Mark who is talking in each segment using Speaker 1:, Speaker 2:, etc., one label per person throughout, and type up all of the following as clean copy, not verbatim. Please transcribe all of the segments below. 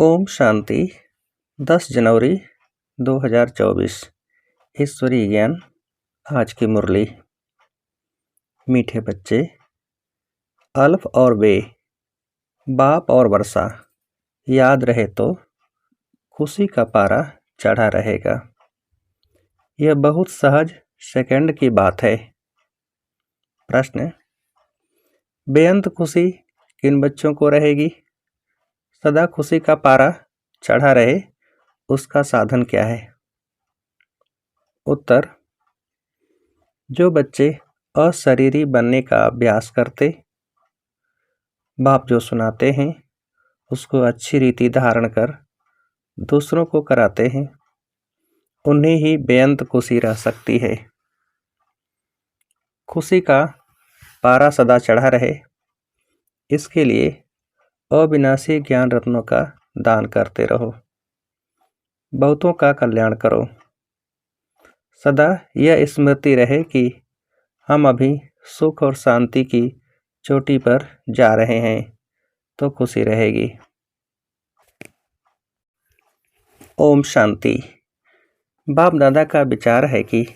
Speaker 1: ओम शांति। 10 जनवरी 2024। ईश्वरीय ज्ञान। आज की मुरली। मीठे बच्चे, अल्फ और बे, बाप और वर्षा याद रहे तो खुशी का पारा चढ़ा रहेगा। यह बहुत सहज सेकंड की बात है। प्रश्न: बेअंत खुशी किन बच्चों को रहेगी? सदा खुशी का पारा चढ़ा रहे उसका साधन क्या है? उत्तर: जो बच्चे अशरीरी बनने का अभ्यास करते, बाप जो सुनाते हैं उसको अच्छी रीति धारण कर दूसरों को कराते हैं, उन्हें ही बेअंत खुशी रह सकती है। खुशी का पारा सदा चढ़ा रहे, इसके लिए अविनाशी ज्ञान रत्नों का दान करते रहो, बहुतों का कल्याण करो। सदा यह स्मृति रहे कि हम अभी सुख और शांति की चोटी पर जा रहे हैं, तो खुशी रहेगी। ओम शांति। बाप दादा का विचार है कि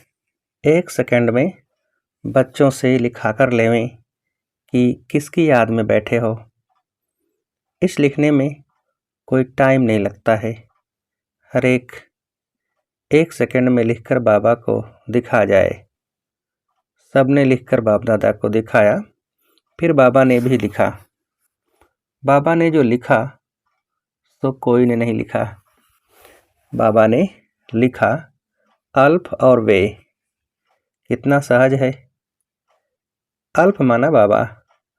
Speaker 1: 1 सेकंड में बच्चों से लिखाकर लेवें कि किसकी याद में बैठे हो। इस लिखने में कोई टाइम नहीं लगता है। हर एक सेकंड में लिखकर बाबा को दिखा जाए। सबने लिखकर बाप दादा को दिखाया, फिर बाबा ने भी लिखा। बाबा ने जो लिखा तो कोई ने नहीं लिखा। बाबा ने लिखा अल्फ और वे। कितना सहज है। अल्फ माना बाबा,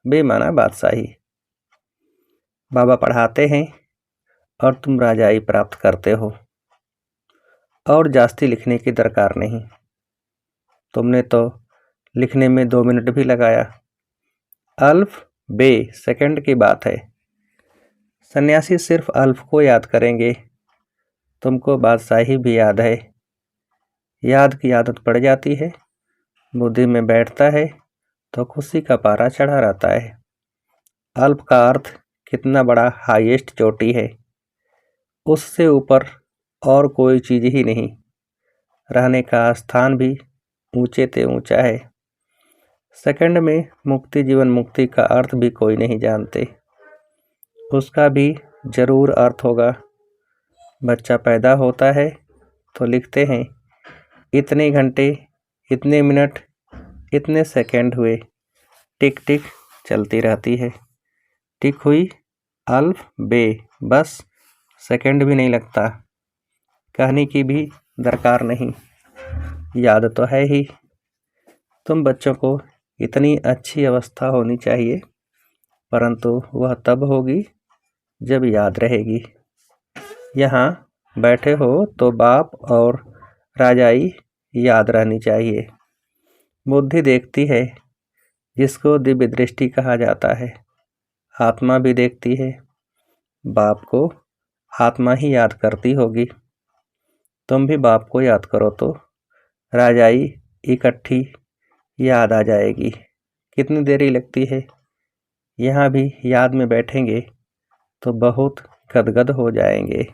Speaker 1: बे माना बादशाही। बाबा पढ़ाते हैं और तुम राजाई प्राप्त करते हो, और जास्ती लिखने की दरकार नहीं। तुमने तो लिखने में 2 मिनट भी लगाया। अल्फ बे सेकंड की बात है। सन्यासी सिर्फ अल्फ को याद करेंगे। तुमको बादशाही भी याद है। याद की आदत पड़ जाती है, बुद्धि में बैठता है तो खुशी का पारा चढ़ा रहता है। अल्प का अर्थ कितना बड़ा हाईएस्ट चोटी है, उससे ऊपर और कोई चीज ही नहीं। रहने का स्थान भी ऊंचे ते ऊंचा है। सेकंड में मुक्ति जीवन मुक्ति का अर्थ भी कोई नहीं जानते। उसका भी जरूर अर्थ होगा। बच्चा पैदा होता है तो लिखते हैं इतने घंटे, इतने मिनट, इतने सेकंड हुए। टिक टिक चलती रहती है। टिक हुई अल्फ बे, बस सेकंड भी नहीं लगता। कहने की भी दरकार नहीं, याद तो है ही। तुम बच्चों को इतनी अच्छी अवस्था होनी चाहिए, परंतु वह तब होगी जब याद रहेगी। यहाँ बैठे हो तो बाप और राजाई याद रहनी चाहिए। बुद्धि देखती है, जिसको दिव्य दृष्टि कहा जाता है। आत्मा भी देखती है। बाप को आत्मा ही याद करती होगी। तुम भी बाप को याद करो तो राजाई इकट्ठी याद आ जाएगी। कितनी देरी लगती है। यहाँ भी याद में बैठेंगे तो बहुत गदगद हो जाएंगे।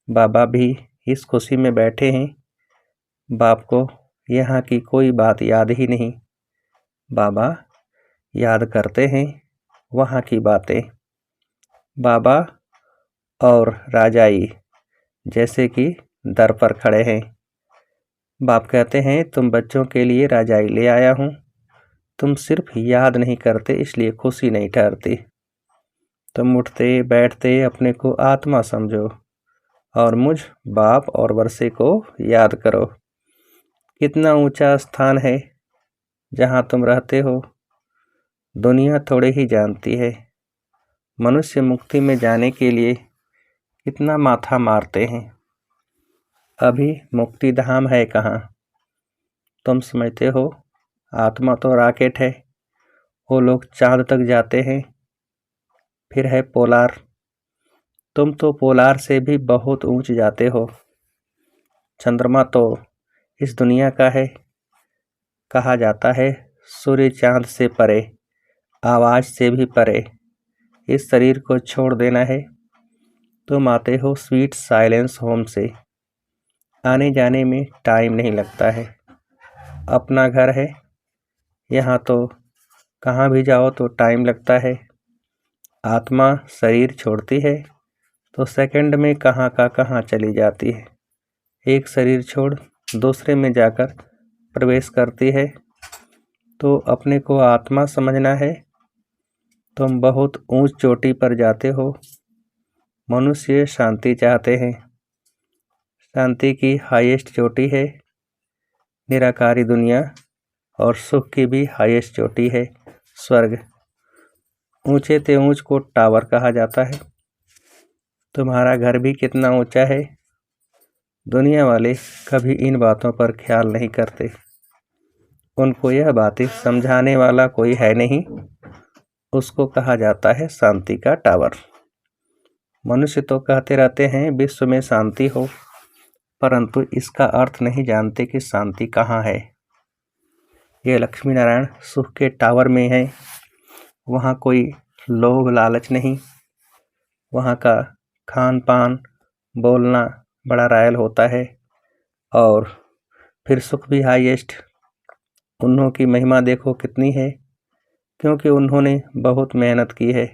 Speaker 1: बाबा भी इस खुशी में बैठे हैं। बाप को यहाँ की कोई बात याद ही नहीं। बाबा याद करते हैं वहाँ की बातें। बाबा और राजाई जैसे कि दर पर खड़े हैं। बाप कहते हैं तुम बच्चों के लिए राजाई ले आया हूँ। तुम सिर्फ याद नहीं करते इसलिए खुशी नहीं ठहरती। तुम उठते बैठते अपने को आत्मा समझो और मुझ बाप और वर्षे को याद करो। कितना ऊंचा स्थान है जहाँ तुम रहते हो। दुनिया थोड़े ही जानती है। मनुष्य मुक्ति में जाने के लिए कितना माथा मारते हैं। अभी मुक्ति धाम है कहाँ? तुम समझते हो आत्मा तो रॉकेट है, वो लोग चांद तक जाते हैं। फिर है पोलार, तुम तो पोलार से भी बहुत ऊंच जाते हो। चंद्रमा तो इस दुनिया का है। कहा जाता है सूर्य चांद से परे, आवाज से भी परे। इस शरीर को छोड़ देना है तुम आते हो स्वीट साइलेंस होम से, आने जाने में टाइम नहीं लगता है। अपना घर है, यहाँ तो कहाँ भी जाओ तो टाइम लगता है। आत्मा शरीर छोड़ती है तो सेकंड में कहाँ का कहाँ चली जाती है। एक शरीर छोड़ दूसरे में जाकर प्रवेश करती है। तो अपने को आत्मा समझना है। तुम बहुत ऊंच चोटी पर जाते हो। मनुष्य शांति चाहते हैं। शांति की हाईएस्ट चोटी है निराकारी दुनिया, और सुख की भी हाईएस्ट चोटी है स्वर्ग। ऊंचे ते ऊंच को टावर कहा जाता है। तुम्हारा घर भी कितना ऊंचा है, दुनिया वाले कभी इन बातों पर ख्याल नहीं करते। उनको यह बातें समझाने वाला कोई है नहीं। उसको कहा जाता है शांति का टावर। मनुष्य तो कहते रहते हैं विश्व में शांति हो, परंतु इसका अर्थ नहीं जानते कि शांति कहाँ है। ये लक्ष्मी नारायण सुख के टावर में है। वहाँ कोई लोभ लालच नहीं। वहाँ का खान पान बोलना बड़ा रॉयल होता है, और फिर सुख भी हाईएस्ट। उन्हों की महिमा देखो कितनी है, क्योंकि उन्होंने बहुत मेहनत की है।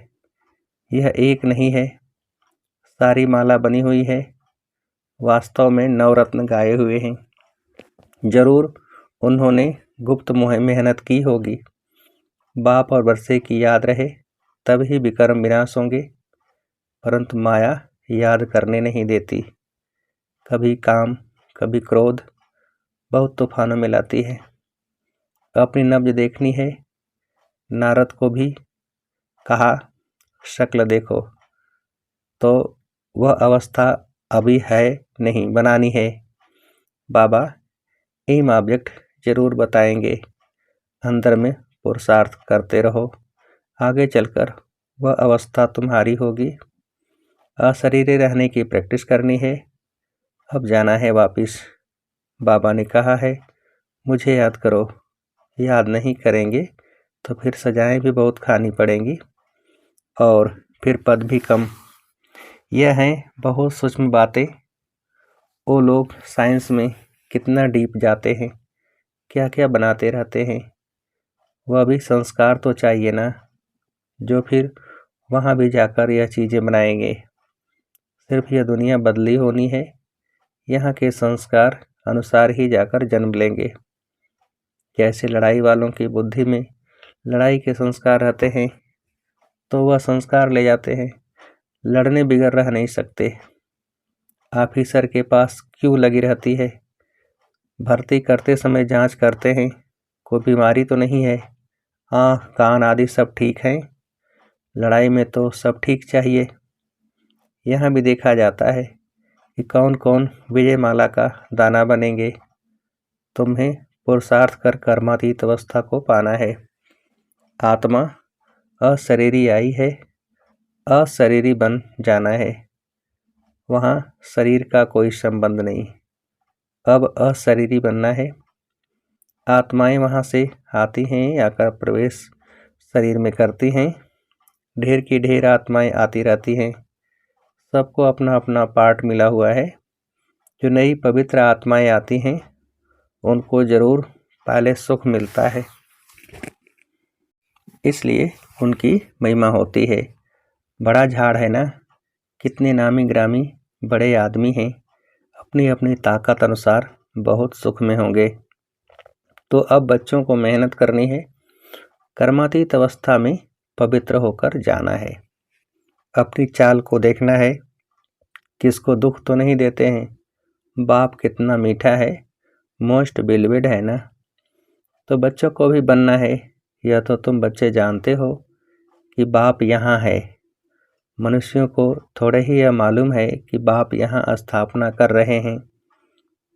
Speaker 1: यह एक नहीं है, सारी माला बनी हुई है। वास्तव में नवरत्न गाए हुए हैं। जरूर उन्होंने गुप्त मेहनत की होगी। बाप और वर्षे की याद रहे तभी विक्रम विनाश होंगे, परंतु माया याद करने नहीं देती। कभी काम कभी क्रोध बहुत तूफानों में लाती है। अपनी नब्ज देखनी है। नारद को भी कहा शक्ल देखो, तो वह अवस्था अभी है नहीं, बनानी है। बाबा एम ऑब्जेक्ट जरूर बताएंगे। अंदर में पुरुषार्थ करते रहो, आगे चलकर वह अवस्था तुम्हारी होगी। अशरीरी रहने की प्रैक्टिस करनी है। अब जाना है वापिस। बाबा ने कहा है मुझे याद करो। याद नहीं करेंगे तो फिर सजाएं भी बहुत खानी पड़ेंगी, और फिर पद भी कम। यह हैं बहुत सूक्ष्म बातें। वो लोग साइंस में कितना डीप जाते हैं, क्या क्या बनाते रहते हैं। वह भी संस्कार तो चाहिए ना, जो फिर वहाँ भी जाकर यह चीज़ें बनाएंगे। सिर्फ यह दुनिया बदली होनी है, यहाँ के संस्कार अनुसार ही जाकर जन्म लेंगे। जैसे लड़ाई वालों की बुद्धि में लड़ाई के संस्कार रहते हैं, तो वह संस्कार ले जाते हैं। लड़ने बिगड़ रह नहीं सकते। ऑफिसर के पास क्यों लगी रहती है? भर्ती करते समय जांच करते हैं कोई बीमारी तो नहीं है, आँख कान आदि सब ठीक हैं। लड़ाई में तो सब ठीक चाहिए। यहाँ भी देखा जाता है कि कौन कौन विजयमाला का दाना बनेंगे। तुम्हें पुरुषार्थ कर कर्मातीत अवस्था को पाना है। आत्मा अशरीरी आई है, अशरीरी बन जाना है। वहाँ शरीर का कोई संबंध नहीं, अब अशरीरी बनना है। आत्माएं वहाँ से आती हैं, आकर प्रवेश शरीर में करती हैं। ढेर की ढेर आत्माएं आती रहती हैं। सबको अपना अपना पार्ट मिला हुआ है। जो नई पवित्र आत्माएं आती हैं उनको जरूर पहले सुख मिलता है, इसलिए उनकी महिमा होती है। बड़ा झाड़ है ना, कितने नामी ग्रामी बड़े आदमी हैं, अपनी अपनी ताकत अनुसार बहुत सुख में होंगे। तो अब बच्चों को मेहनत करनी है, कर्मातीत अवस्था में पवित्र होकर जाना है। अपनी चाल को देखना है, किसको दुख तो नहीं देते हैं। बाप कितना मीठा है, मोस्ट बिलीवेड है ना। तो बच्चों को भी बनना है। यह तो तुम बच्चे जानते हो कि बाप यहाँ है। मनुष्यों को थोड़े ही यह मालूम है कि बाप यहाँ स्थापना कर रहे हैं,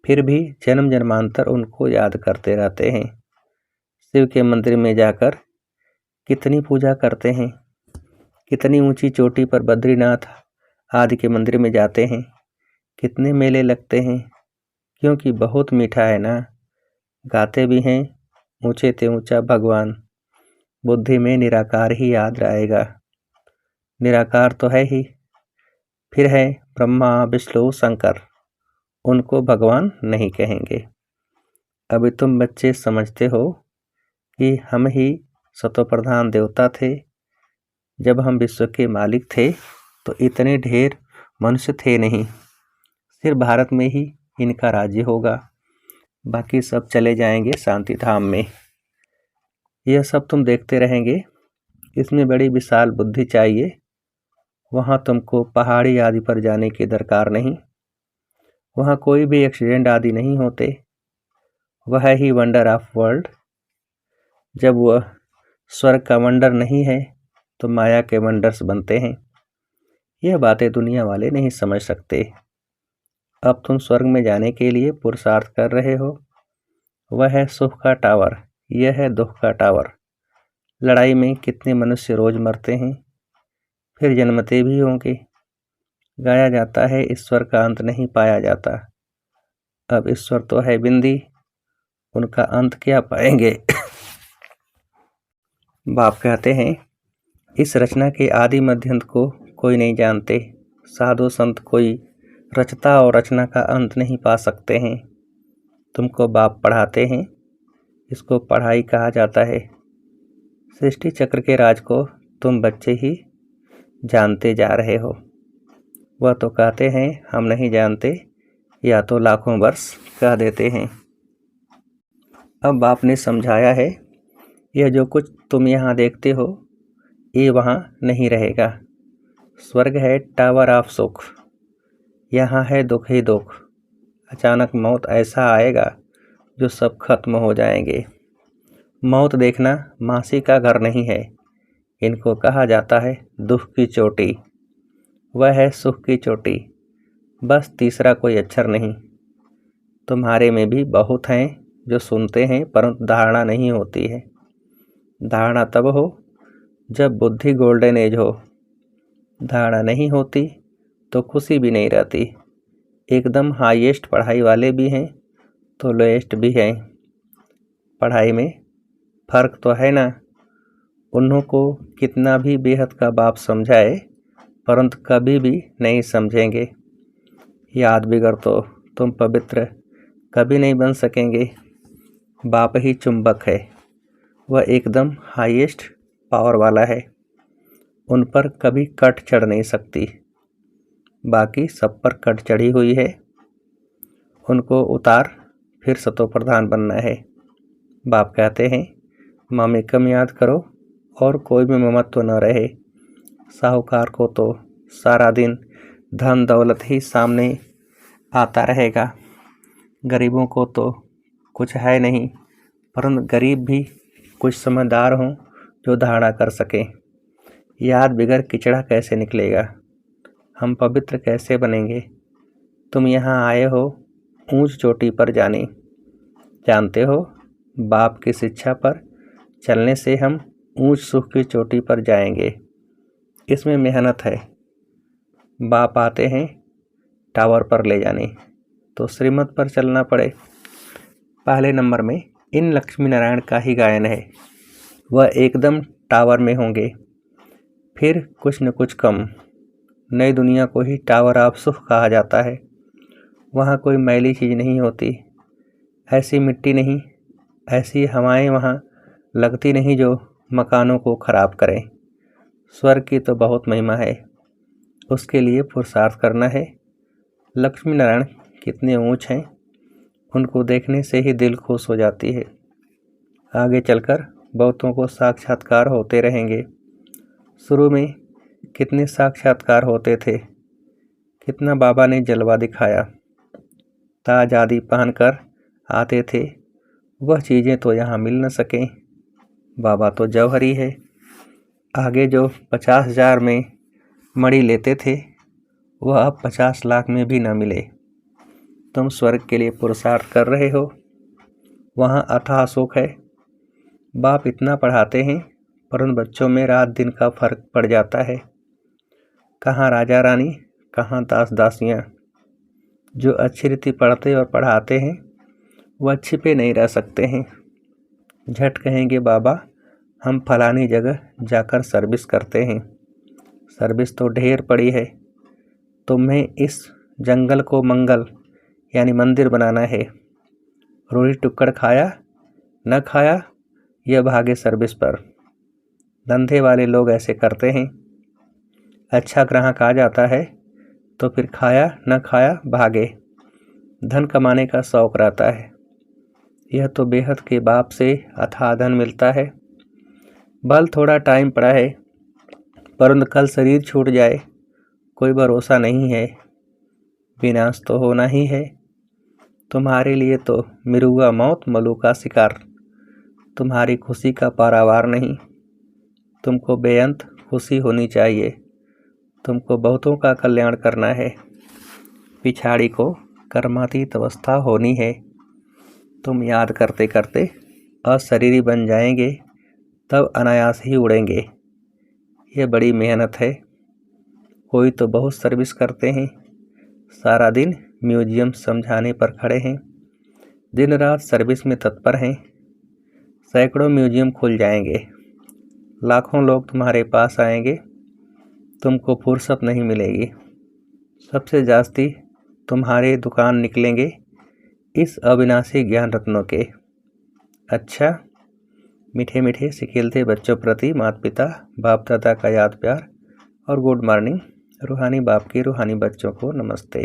Speaker 1: फिर भी जन्म जन्मांतर उनको याद करते रहते हैं। शिव के मंदिर में जाकर कितनी पूजा करते हैं, कितनी ऊंची चोटी पर बद्रीनाथ आदि के मंदिर में जाते हैं, कितने मेले लगते हैं, क्योंकि बहुत मीठा है ना। गाते भी हैं ऊंचे ते ऊंचा भगवान। बुद्धि में निराकार ही याद रहेगा। निराकार तो है ही, फिर है ब्रह्मा विष्णु शंकर, उनको भगवान नहीं कहेंगे। अभी तुम बच्चे समझते हो कि हम ही सतोप्रधान देवता थे। जब हम विश्व के मालिक थे तो इतने ढेर मनुष्य थे नहीं, सिर्फ भारत में ही इनका राज्य होगा, बाकी सब चले जाएंगे शांति धाम में। यह सब तुम देखते रहेंगे, इसमें बड़ी विशाल बुद्धि चाहिए। वहाँ तुमको पहाड़ी आदि पर जाने की दरकार नहीं, वहाँ कोई भी एक्सीडेंट आदि नहीं होते। वह ही वंडर ऑफ वर्ल्ड। जब वह स्वर्ग का वंडर नहीं है तो माया के वंडर्स बनते हैं। यह बातें दुनिया वाले नहीं समझ सकते। अब तुम स्वर्ग में जाने के लिए पुरुषार्थ कर रहे हो। वह है सुख का टावर, यह है दुख का टावर। लड़ाई में कितने मनुष्य रोज मरते हैं, फिर जन्मते भी होंगे। गाया जाता है ईश्वर का अंत नहीं पाया जाता। अब ईश्वर तो है बिंदी, उनका अंत क्या पाएंगे। बाप कहते हैं इस रचना के आदि मध्यंत को कोई नहीं जानते। साधु संत कोई रचता और रचना का अंत नहीं पा सकते हैं। तुमको बाप पढ़ाते हैं, इसको पढ़ाई कहा जाता है। सृष्टि चक्र के राज को तुम बच्चे ही जानते जा रहे हो। वह तो कहते हैं हम नहीं जानते, या तो लाखों वर्ष कह देते हैं। अब बाप ने समझाया है, यह जो कुछ तुम यहाँ देखते हो ये वहाँ नहीं रहेगा। स्वर्ग है टावर ऑफ सुख, यहाँ है दुख ही दुख। अचानक मौत ऐसा आएगा जो सब खत्म हो जाएंगे। मौत देखना मासी का घर नहीं है, इनको कहा जाता है दुख की चोटी। वह है सुख की चोटी, बस तीसरा कोई अक्षर नहीं। तुम्हारे में भी बहुत हैं जो सुनते हैं परंतु धारणा नहीं होती है। धारणा तब हो जब बुद्धि गोल्डन एज हो। धारणा नहीं होती तो खुशी भी नहीं रहती। एकदम हाईएस्ट पढ़ाई वाले भी हैं तो लोएस्ट भी हैं। पढ़ाई में फर्क तो है ना। उन्हों को कितना भी बेहद का बाप समझाए परंतु कभी भी नहीं समझेंगे। याद बिगड़ तो तुम पवित्र कभी नहीं बन सकेंगे। बाप ही चुंबक है, वह एकदम हाईएस्ट पावर वाला है। उन पर कभी कट चढ़ नहीं सकती, बाकी सब पर कट चढ़ी हुई है। उनको उतार फिर सतोप्रधान बनना है। बाप कहते हैं ममेकम याद करो और कोई भी ममत्व न रहे। साहूकार को तो सारा दिन धन दौलत ही सामने आता रहेगा, गरीबों को तो कुछ है नहीं, परंतु गरीब भी कुछ समझदार हों जो धारणा कर सकें। याद बिगड़ किचड़ा कैसे निकलेगा, हम पवित्र कैसे बनेंगे। तुम यहाँ आए हो ऊंच चोटी पर जाने, जानते हो बाप की शिक्षा पर चलने से हम ऊंच सुख की चोटी पर जाएंगे। इसमें मेहनत है। बाप आते हैं टावर पर ले जाने तो श्रीमत पर चलना पड़े। पहले नंबर में इन लक्ष्मी नारायण का ही गायन है। वह एकदम टावर में होंगे, फिर कुछ न कुछ कम। नई दुनिया को ही टावर ऑफ सुख कहा जाता है। वहाँ कोई मैली चीज़ नहीं होती, ऐसी मिट्टी नहीं, ऐसी हवाएं वहाँ लगती नहीं जो मकानों को खराब करें। स्वर्ग की तो बहुत महिमा है, उसके लिए पुरुषार्थ करना है। लक्ष्मी नारायण कितने ऊंच हैं, उनको देखने से ही दिल खुश हो जाती है। आगे चलकर बहुतों को साक्षात्कार होते रहेंगे। शुरू में कितने साक्षात्कार होते थे, कितना बाबा ने जलवा दिखाया। ताज आदि पहनकर आते थे, वह चीज़ें तो यहाँ मिल न सकें। बाबा तो जौहरी है। आगे जो 50,000 में मणि लेते थे वह अब 50 लाख में भी न मिले। तुम स्वर्ग के लिए पुरुषार्थ कर रहे हो, वहाँ अथाह सुख है। बाप इतना पढ़ाते हैं परंतु बच्चों में रात दिन का फर्क पड़ जाता है। कहाँ राजा रानी, कहाँ दास दासियाँ। जो अच्छी रीति पढ़ते और पढ़ाते हैं वह छिपे नहीं रह सकते हैं। झट कहेंगे बाबा हम फलानी जगह जाकर सर्विस करते हैं। सर्विस तो ढेर पड़ी है, तुम्हें इस जंगल को मंगल यानी मंदिर बनाना है। रोटी टुक्कड़ खाया न खाया यह भागे सर्विस पर। धंधे वाले लोग ऐसे करते हैं। अच्छा ग्राहक आ जाता है तो फिर खाया न खाया भागे। धन कमाने का शौक रहता है। यह तो बेहद के बाप से अथाह धन मिलता है। बल थोड़ा टाइम पड़ा है, परंतु कल शरीर छूट जाए कोई भरोसा नहीं है। विनाश तो होना ही है। तुम्हारे लिए तो मिरुआ मौत मलू का शिकार। तुम्हारी खुशी का पारावार नहीं। तुमको बेअंत खुशी होनी चाहिए। तुमको बहुतों का कल्याण करना है। पिछाड़ी को कर्मातीत अवस्था होनी है। तुम याद करते करते अशरीरी बन जाएंगे, तब अनायास ही उड़ेंगे। यह बड़ी मेहनत है। कोई तो बहुत सर्विस करते हैं, सारा दिन म्यूजियम समझाने पर खड़े हैं, दिन रात सर्विस में तत्पर हैं। सैकड़ों म्यूजियम खुल जाएंगे, लाखों लोग तुम्हारे पास आएंगे, तुमको फुर्सत नहीं मिलेगी। सबसे जास्ती तुम्हारे दुकान निकलेंगे इस अविनाशी ज्ञान रत्नों के। अच्छा, मीठे मीठे सिखेलते बच्चों प्रति माता पिता बाप दादा का याद प्यार और गुड मॉर्निंग। रूहानी बाप की रूहानी बच्चों को नमस्ते।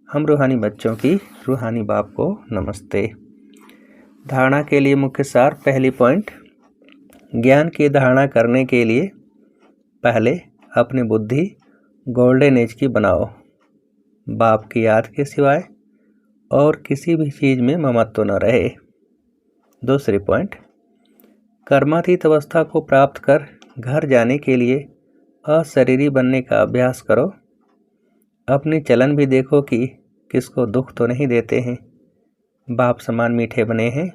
Speaker 1: हम रूहानी बच्चों की रूहानी बाप को नमस्ते। धारणा के लिए मुख्य सार। पहली पॉइंट, ज्ञान की धारणा करने के लिए पहले अपनी बुद्धि गोल्डन एज की बनाओ। बाप की याद के सिवाय और किसी भी चीज़ में ममत्व न रहे। दूसरी पॉइंट, कर्मातीत अवस्था को प्राप्त कर घर जाने के लिए अशरीरी बनने का अभ्यास करो। अपनी चलन भी देखो कि किसको दुख तो नहीं देते हैं। बाप समान मीठे बने हैं।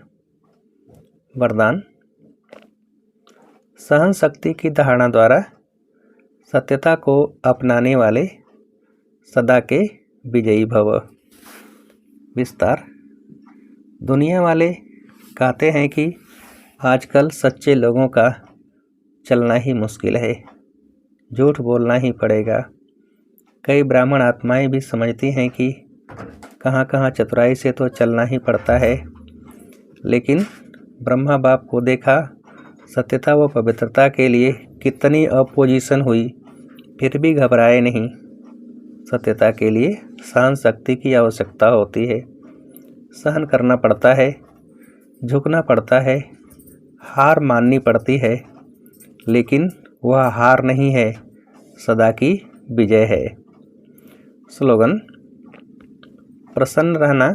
Speaker 1: वरदान, सहन शक्ति की धारणा द्वारा सत्यता को अपनाने वाले सदा के विजयी भव। विस्तार, दुनिया वाले कहते हैं कि आजकल सच्चे लोगों का चलना ही मुश्किल है, झूठ बोलना ही पड़ेगा। कई ब्राह्मण आत्माएं भी समझती हैं कि कहाँ कहाँ चतुराई से तो चलना ही पड़ता है, लेकिन ब्रह्मा बाप को देखा सत्यता व पवित्रता के लिए कितनी अपोजिशन हुई, फिर भी घबराए नहीं। सत्यता के लिए सहन शक्ति की आवश्यकता होती है। सहन करना पड़ता है, झुकना पड़ता है, हार माननी पड़ती है, लेकिन वह हार नहीं है, सदा की विजय है। स्लोगन, प्रसन्न रहना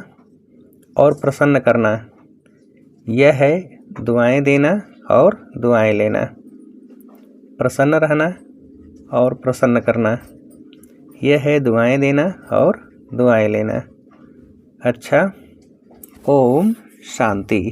Speaker 1: और प्रसन्न करना, यह है दुआएं देना और दुआएं लेना। प्रसन्न रहना और प्रसन्न करना, यह है दुआएं देना और दुआएं लेना। अच्छा, ओम शांति।